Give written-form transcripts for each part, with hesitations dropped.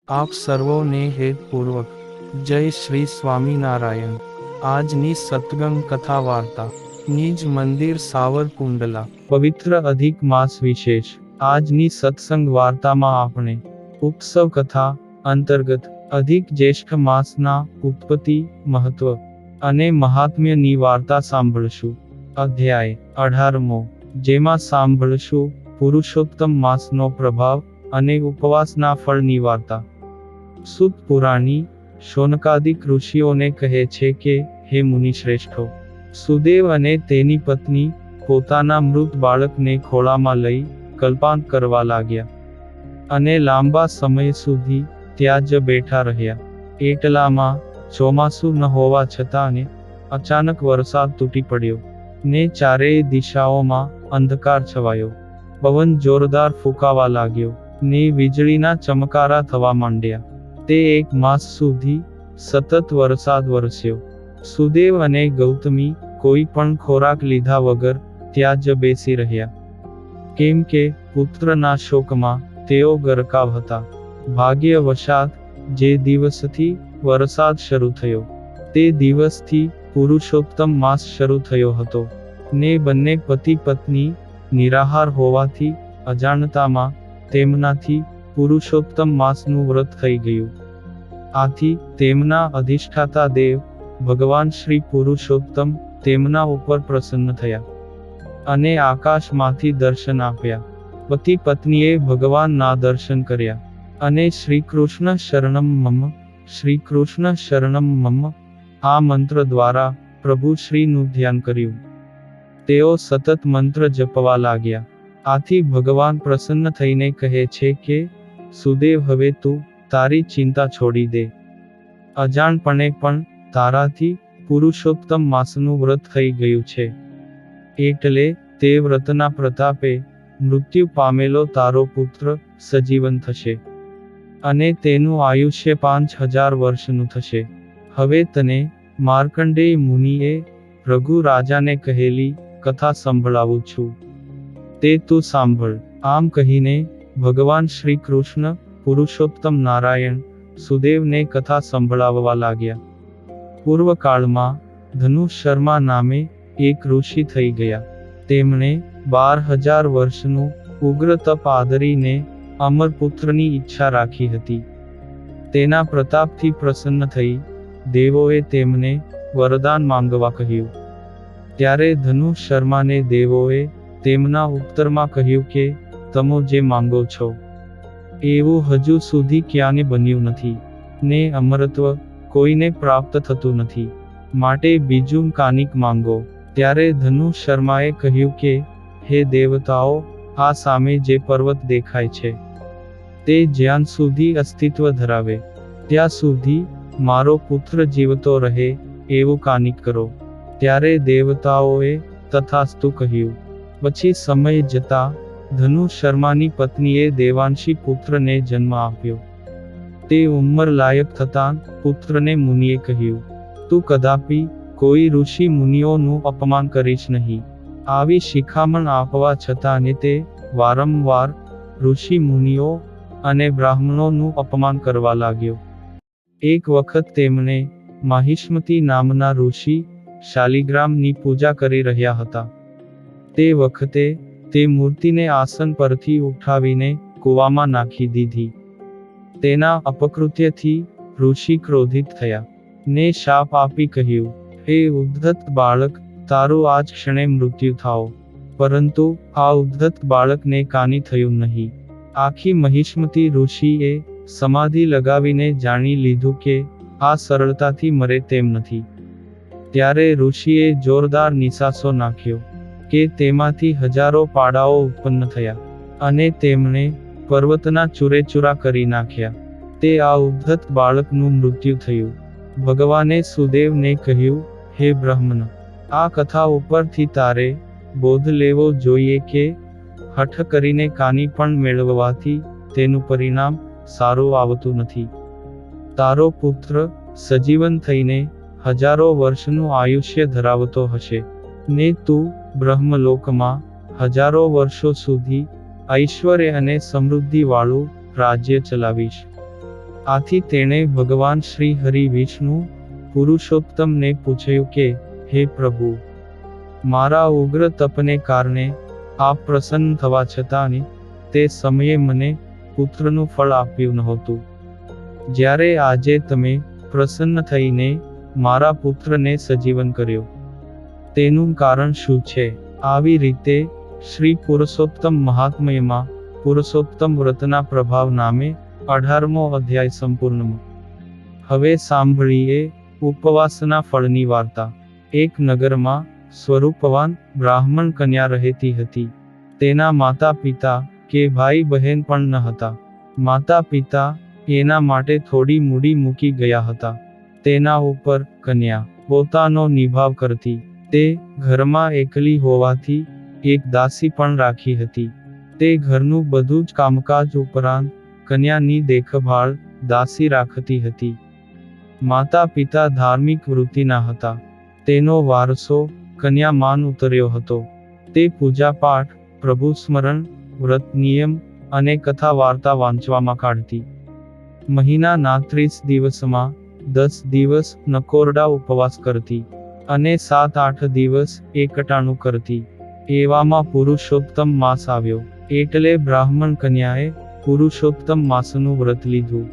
આપ સર્વોને હેતપૂર્વક જય શ્રી સ્વામિનારાયણ। આજની સત્સંગ કથા વાર્તા નિજ મંદિર સાવરકુંડલા પવિત્ર અધિક માસ વિશેષ। આજની સત્સંગ વાર્તામાં આપણે ઉત્સવ કથા અંતર્ગત અધિક જ્યેષ્ઠ માસના ઉત્પત્તિ, મહત્વ અને મહાત્મ્યની વાર્તા સાંભળશું। અધ્યાય 18મો, જેમાં સાંભળશું પુરુષોત્તમ માસનો પ્રભાવ અને ઉપવાસના ફળની વાર્તા। સુત પુરાણી શૌનકાદિક ઋષિઓને કહે છે કે, હે મુનિશ્રેષ્ઠો, સુદેવ અને તેની પત્ની પોતાના મૃત બાળકને ખોળામાં લઈ કલ્પાંત કરવા લાગ્યા અને લાંબા સમય સુધી ત્યાં જ બેઠા રહ્યા। એટલામાં ચોમાસું ન હોવા છતાં અચાનક વરસાદ તૂટી પડ્યો ને ચારેય દિશાઓમાં અંધકાર છવાયો। પવન જોરદાર ફૂંકાવા લાગ્યો ને વીજળીના ચમકારા થવા માંડ્યા। તે 1 માસ સુધી સતત વરસાદ વરસ્યો। સુદેવ અને ગૌતમી કોઈ પણ ખોરાક લીધા વગર ત્યાં જ બેસી રહ્યા, કેમ કે પુત્રના શોકમાં તેઓ ગરકાવ હતા। ભાગ્યવશાત જે દિવસથી વરસાદ શરૂ થયો તે દિવસથી પુરુષોત્તમ માસ શરૂ થયો હતો ને બંને પતિ પત્ની નિરાહાર હોવાથી અજાણતામાં તેમનાથી પુરુષોત્તમ માસનું વ્રત થઈ ગયું। આથી તેમના અધિષ્ઠાતા દેવ ભગવાન શ્રી પુરુષોત્તમ તેમના ઉપર પ્રસન્ન થયા અને આકાશમાંથી દર્શન આપ્યા। પતિ પત્નીએ ભગવાનના દર્શન કર્યા અને શ્રી કૃષ્ણ શરણમ મમ, શ્રી કૃષ્ણ શરણમ મમ આ મંત્ર દ્વારા પ્રભુ શ્રીનું ધ્યાન કર્યું। તેઓ સતત મંત્ર જપવા લાગ્યા। આથી ભગવાન પ્રસન્ન થઈને કહે છે કે, સુદેવ, હવે તું તારી ચિંતા છોડી દે। અજાણપણે પણ તારાથી પુરુષોત્તમ માસનું વ્રત થઈ ગયું છે, એટલે તે વ્રતના પ્રતાપે મૃત્યુ પામેલો તારો પુત્ર સજીવન થશે અને તેનું આયુષ્ય 5000 વર્ષનું થશે। હવે તને માર્કંડેય મુનિએ રઘુ રાજાને કહેલી કથા સંભળાવું છું, તે તું સાંભળ। આમ કહીને ભગવાન શ્રી કૃષ્ણ પુરુષોત્તમ નારાયણ સુદેવને કથા સંભળાવવા લાગ્યા। પૂર્વકાળમાં ધનુ શર્મા નામે એક ઋષિ થઈ ગયા। તેમણે 12000 વર્ષનું ઉગ્ર તપ આદરીને અમરપુત્રની ઈચ્છા રાખી હતી। તેના પ્રતાપથી પ્રસન્ન થઈ દેવોએ તેમને વરદાન માંગવા કહ્યું। ત્યારે ધનુ શર્માને દેવોએ તેમના ઉત્તરમાં કહ્યું કે, તમે જે માંગો છો એવું હજુ સુધી ક્યાંય બન્યું નથી ને અમરત્વ કોઈને પ્રાપ્ત થતું નથી, માટે બીજું કાનિક માંગો। ત્યારે ધનુ શર્માએ કહ્યું કે, હે દેવતાઓ, આ સામે જે પર્વત દેખાય છે તે જ્યાં સુધી અસ્તિત્વ ધરાવે ત્યાં સુધી મારો પુત્ર જીવતો રહે એવું કાનિક કરો। ત્યારે દેવતાઓએ તથાસ્તુ કહ્યું। પછી સમય જતા ધનુ શર્માની પત્નીએ દેવાંશી પુત્રને જન્મ આપ્યો। તે ઉંમર લાયક થતાં પુત્રને મુનિએ કહ્યું, તું કદાપી કોઈ ઋષિ મુનિઓનું અપમાન કરીશ નહીં। આવી શિખામણ આપવા છતાં તે વારંવાર ઋષિ મુનિઓ અને બ્રાહ્મણોનું અપમાન કરવા લાગ્યો। એક વખત તેમણે માહિષ્મતી નામના ઋષિ શાલિગ્રામની પૂજા કરી રહ્યા હતા। તે વખતે તે મૂર્તિને આસન પરથી ઉઠાવીને કૂવામાં નાખી દીધી। તેના અપકૃત્યથી ઋષિ ક્રોધિત થયા ને શાપ આપી કહ્યું, હે ઉદ્ધત બાળક, તારું આજ ક્ષણે મૃત્યુ થાઓ। પરંતુ આ ઉદ્ધત બાળકને કાંઈ થયું નહીં। આખી મહિષ્મતી ઋષિએ સમાધિ લગાવીને જાણી લીધું કે આ સરળતાથી મરે તેમ નથી। ત્યારે ઋષિએ જોરદાર નિસાસો નાખ્યો કે તેમાંથી હજારો પાડાઓ ઉત્પન્ન થયા અને તેમણે પર્વતના ચૂરેચૂરા કરી નાખ્યા। તે આ ઉદ્ધત બાળકનું મૃત્યુ થયું। ભગવાને સુદેવને કહ્યું, હે બ્રહ્મન, આ કથા ઉપરથી તારે બોધ લેવો જોઈએ કે હઠ કરીને કાંઈ પણ મેળવવાથી તેનું પરિણામ સારું આવતું નથી। તારો પુત્ર સજીવન થઈને હજારો વર્ષનું આયુષ્ય ધરાવતો હશે ને તું બ્રહ્મલોકમાં હજારો વર્ષો સુધી ઐશ્વર્ય અને સમૃદ્ધિ વાળું રાજ્ય ચલાવીશ। આથી તેણે ભગવાન શ્રી હરિ વિષ્ણુ પુરુષોત્તમને પૂછ્યું કે, હે પ્રભુ, મારા ઉગ્ર તપને કારણે આપ પ્રસન્ન થવા છતાં તે સમયે મને પુત્રનું ફળ આપ્યું નહોતું. જ્યારે આજે તમે પ્રસન્ન થઈને મારા પુત્રને સજીવન કર્યો, તેનું કારણ શું છે? આવી રીતે શ્રી પુરુષોત્તમ મહાત્મ્યમાં પુરુષોત્તમ વ્રતના પ્રભાવ નામે 18મો અધ્યાય સંપૂર્ણ. હવે સાંભળીએ ઉપવાસના ફળની વાર્તા. એક નગરમાં સ્વરૂપવાન બ્રાહ્મણ કન્યા રહેતી હતી. તેના માતા પિતા કે ભાઈ બહેન પણ ન હતા. માતા પિતા એના માટે થોડી મૂડી મૂકી ગયા હતા. તેના ઉપર કન્યા પોતાનો નિભાવ કરતી. તે ઘરમાં એકલી હોવાથી એક દાસી પણ રાખી હતી. તે ઘરનું બધું જ કામકાજ ઉપરાંત કન્યાની દેખભાળ દાસી રાખતી હતી. માતા પિતા ધાર્મિક વૃત્તિના હતા. તેનો વારસો કન્યામાન ઉતર્યો હતો. તે પૂજાપાઠ, પ્રભુ સ્મરણ, વ્રત નિયમ અને કથા વાર્તા વાંચવામાં કાઢતી. મહિનાના 30 દિવસમાં 10 દિવસ નકોરડા ઉપવાસ કરતી અને 7-8 દિવસ એકટાણું કરતી. એવામાં પુરુષોત્તમ માસ આવ્યો. એટલે બ્રાહ્મણ કન્યાએ પુરુષોત્તમ માસનું વ્રત લીધું.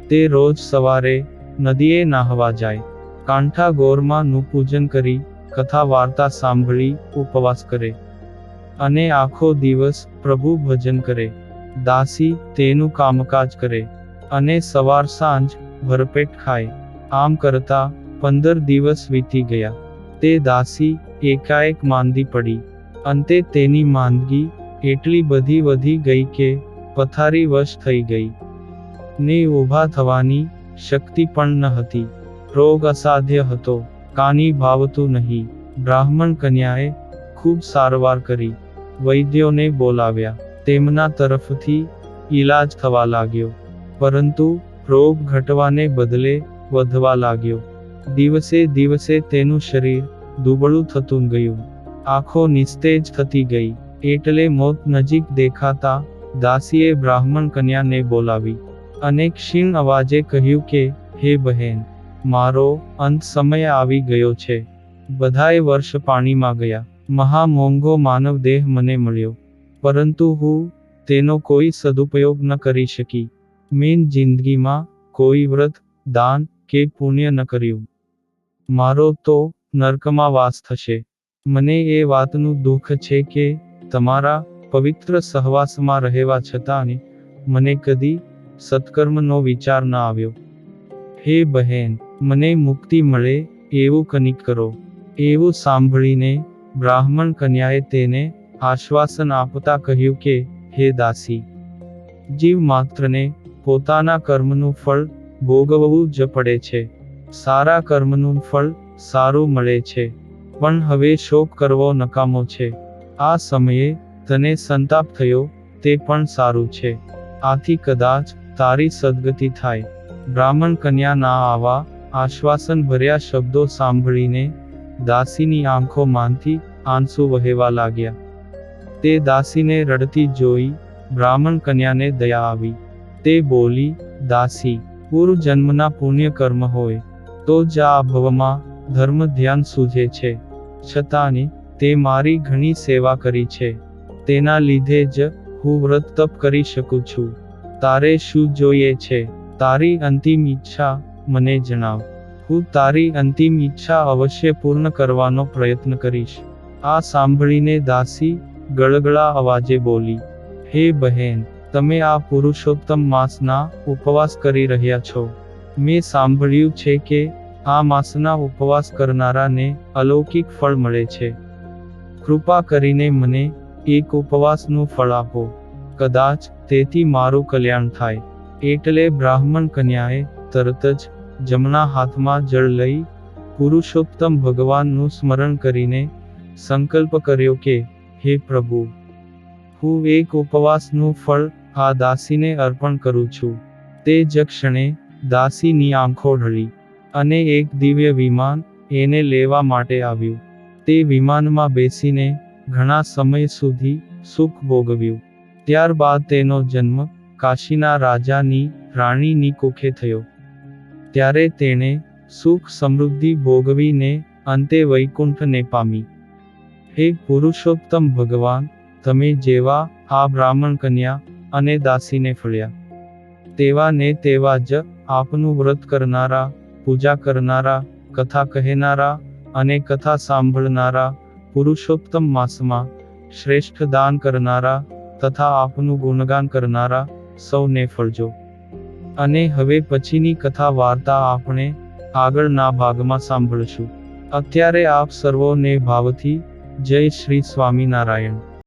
તે રોજ સવારે નદીએ નાહવા જાય, કાંઠા ગોરમાં નું પૂજન કરી, કથા વાર્તા સાંભળી ઉપવાસ કરે અને આખો દિવસ પ્રભુ ભજન કરે. દાસી તેનું કામકાજ કરે અને સવાર સાંજ ભરપેટ ખાય. આમ કરતા 15 દિવસ વીતી ગયા. તે દાસી એકાએક માંદી પડી. અંતે તેની માંદગી એટલી બધી વધી ગઈ કે પથારી વશ થઈ ગઈ ને ઊભા થવાની શક્તિ પણ ન હતી. રોગ અસાધ્ય હતો, કાની ભાવતું નહીં. બ્રાહ્મણ કન્યાએ ખૂબ સારવાર કરી, વૈદ્યોને બોલાવ્યા. તેમના તરફથી ઈલાજ થવા લાગ્યો, પરંતુ રોગ ઘટવાને બદલે વધવા લાગ્યો. દિવસે દિવસે તેનું શરીર દુબળું થતું ગયું, આંખો નિસ્તેજ થતી ગઈ. એટલે મોત નજીક દેખાતા દાસીએ બ્રાહ્મણ કન્યાને બોલાવી અને ક્ષીણ અવાજે કહ્યું કે, હે બહેન, મારો અંત સમય આવી ગયો છે. બધાય વર્ષ પાણીમાં ગયા. મહા મોંઘો માનવ દેહ મને મળ્યો, પરંતુ હું તેનો કોઈ સદુપયોગ ન કરી શકી. મેં જિંદગીમાં કોઈ વ્રત, દાન કે પુણ્ય ન કર્યું. મારો તો નરકમાં વાસ થશે. મને એ વાતનું દુઃખ છે કે તમારા પવિત્ર સહવાસમાં રહેવા છતાં મને કદી સત્કર્મનો વિચાર ન આવ્યો. હે બહેન, મને મુક્તિ મળે એવું કંઈક કરો. એવું સાંભળીને બ્રાહ્મણ કન્યાએ તેને આશ્વાસન આપતા કહ્યું કે, હે દાસી, જીવ માત્રને પોતાના કર્મનું ફળ ભોગવવું જ પડે છે. સારા કર્મનું ફળ સારું મળે છે, પણ હવે શોક કરવો નકામો છે. આ સમયે તને સંતાપ થયો તે પણ સારું છે. આથી કદાચ તારી સદગતિ થાય. બ્રાહ્મણ કન્યાના આવા આશ્વાસન ભર્યા શબ્દો સાંભળીને દાસીની આંખોમાંથી આંસુ વહેવા લાગ્યા. તે દાસીને રડતી જોઈ બ્રાહ્મણ કન્યાને દયા આવી. તે બોલી, દાસી, પૂર્વ જન્મના પુણ્ય કર્મ હોય તો જ આ ભવમાં ધર્મ ધ્યાન સૂઝે છે. છતાં તે મારી ઘણી સેવા કરી છે. તેના લીધે જ હું વ્રત તપ કરી શકું છું. તારે શું જોઈએ છે? તારી અંતિમ ઈચ્છા મને જણાવ. હું તારી અંતિમ ઈચ્છા અવશ્ય પૂર્ણ કરવાનો પ્રયત્ન કરીશ. આ સાંભળીને દાસી ગળગળા અવાજે બોલી, હે બહેન, તમે આ પુરુષોત્તમ માસના ઉપવાસ કરી રહ્યા છો. મેં સાંભળ્યું છે કે આ માસના ઉપવાસ કરનારાને અલૌકિક ફળ મળે છે. કૃપા કરીને મને એક ઉપવાસનું ફળ આપો. કદાચ તેથી મારું કલ્યાણ થાય. એટલે બ્રાહ્મણ કન્યાએ તરત જ જમણા હાથમાં જળ લઈ પુરુષોત્તમ ભગવાનનું સ્મરણ કરીને સંકલ્પ કર્યો કે, હે પ્રભુ, હું એક ઉપવાસનું ફળ આ દાસીને અર્પણ કરું છું. તે જ ક્ષણે દાસીની આંખો ઢળી અને એક દિવ્ય વિમાન એને લેવા માટે આવ્યું. તે વિમાનમાં બેસીને ઘણા સમય સુધી સુખ ભોગવ્યું. ત્યારબાદ તેનો જન્મ કાશીના રાજાની રાણીની કોખે થયો. ત્યારે તેણે સુખ સમૃદ્ધિ ભોગવીને અંતે વૈકુંઠને પામી. હે પુરુષોત્તમ ભગવાન, તમે જેવા આ બ્રાહ્મણ કન્યા અને દાસીને ફળ્યા, તેવા ને તેવા જ આપનું વ્રત કરનારા, પૂજા કરનારા, કથા કહેનારા અને કથા સાંભળનારા, પુરુષોત્તમ માસમાં શ્રેષ્ઠ દાન કરનારા તથા આપનું ગુણગાન કરનારા સૌને ફળજો. અને હવે પછીની કથા વાર્તા આપણે આગળના ભાગમાં સાંભળશું. અત્યારે આપ સર્વોને ભાવથી જય શ્રી સ્વામિનારાયણ.